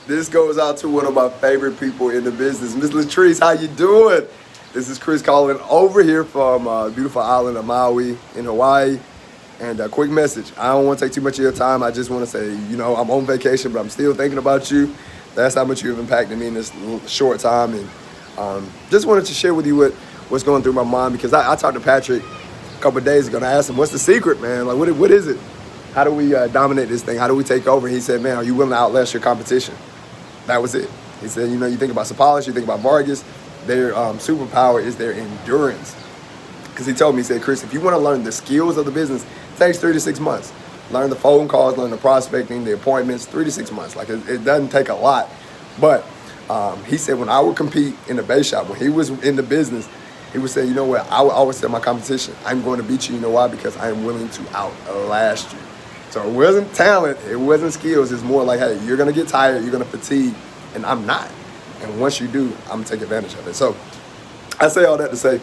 This goes out to one of my favorite people in the business, Miss LaTrice. How you doing? This is Chris calling over here from beautiful island of Maui in Hawaii. And a quick message. I don't want to take too much of your time. I just want to say, you know, I'm on vacation, but I'm still thinking about you. That's how much you've impacted me in this short time. And just wanted to share with you what's going through my mind, because I talked to Patrick a couple of days ago and I asked him, what's the secret, man? Like, what is it? How do we dominate this thing? How do we take over? And he said, man, are you willing to outlast your competition? That was it. He said, you know, you think about Sapalas, you think about Vargas, their superpower is their endurance. Because he told me, he said, Chris, if you want to learn the skills of the business, it takes 3 to 6 months. Learn the phone calls, learn the prospecting, the appointments, 3 to 6 months. Like, it doesn't take a lot. But he said, when I would compete in the base shop, when he was in the business, he would say, you know what, I would always tell my competition, I'm going to beat you. You know why? Because I am willing to outlast you. So it wasn't talent, it wasn't skills. It's more like, hey, you're going to get tired, you're going to fatigue, and I'm not. And once you do, I'm going to take advantage of it. So I say all that to say,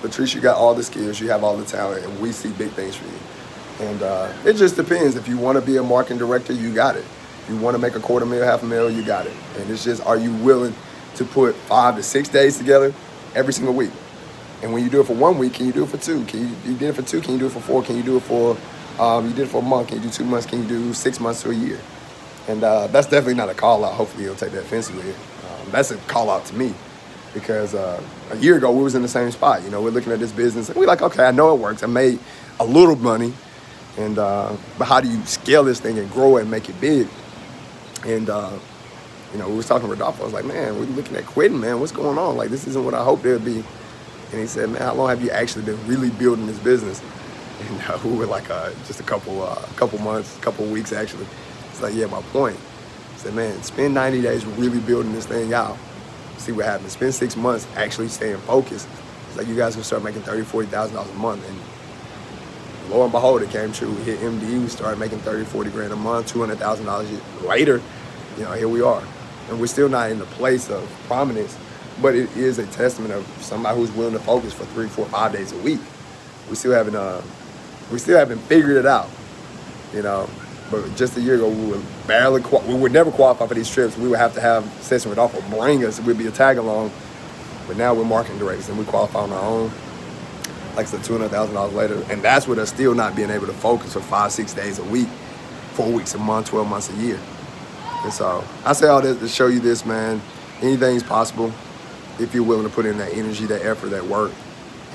LaTrice, you got all the skills, you have all the talent, and we see big things for you. And it just depends. If you want to be a marketing director, you got it. If you want to make $250,000, $500,000, you got it. And it's just, are you willing to put 5 to 6 days together every single week? And when you do it for 1 week, can you do it for 2? You did it for 2, can you do it for 4? Can you do it for, you did it for a month, can you do 2 months? Can you do 6 months to a year? And that's definitely not a call out. Hopefully you'll take that offensively. That's a call out to me, because a year ago we was in the same spot. You know, we're looking at this business and we're like, okay, I know it works. I made a little money, and but how do you scale this thing and grow it and make it big? And you know, we was talking to Rodolfo. I was like, man, we're looking at quitting, man. What's going on? Like, this isn't what I hoped it would be. And he said, man, how long have you actually been really building this business? And we were like, just a couple months, couple weeks actually. It's like, yeah, my point. I said, man, spend 90 days really building this thing out. See what happens. Spend 6 months actually staying focused. It's like, you guys can start making $30,000, $40,000 a month. And lo and behold, it came true. We hit MD, we started making $30,000, $40,000 a month, $200,000 later. You know, here we are. And we're still not in the place of prominence, but it is a testament of somebody who's willing to focus for 3, 4, 5 days a week. We still haven't figured it out, you know. But just a year ago, we would never qualify for these trips. We would have to have Session Rodolfo bring us. We'd be a tag along. But now we're marketing directors and we qualify on our own. Like I said, $200,000 later. And that's with us still not being able to focus for 5, 6 days a week, 4 weeks a month, 12 months a year. And so I say all this to show you this, man. Anything's possible if you're willing to put in that energy, that effort, that work.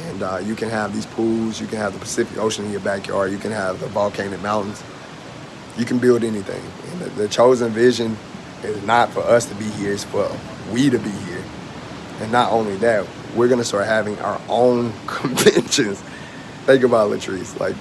And you can have these pools. You can have the Pacific Ocean in your backyard. You can have the volcanic mountains. You can build anything. And the chosen vision is not for us to be here, it's for we to be here. And not only that, we're gonna start having our own conventions. Think about LaTrice. Like,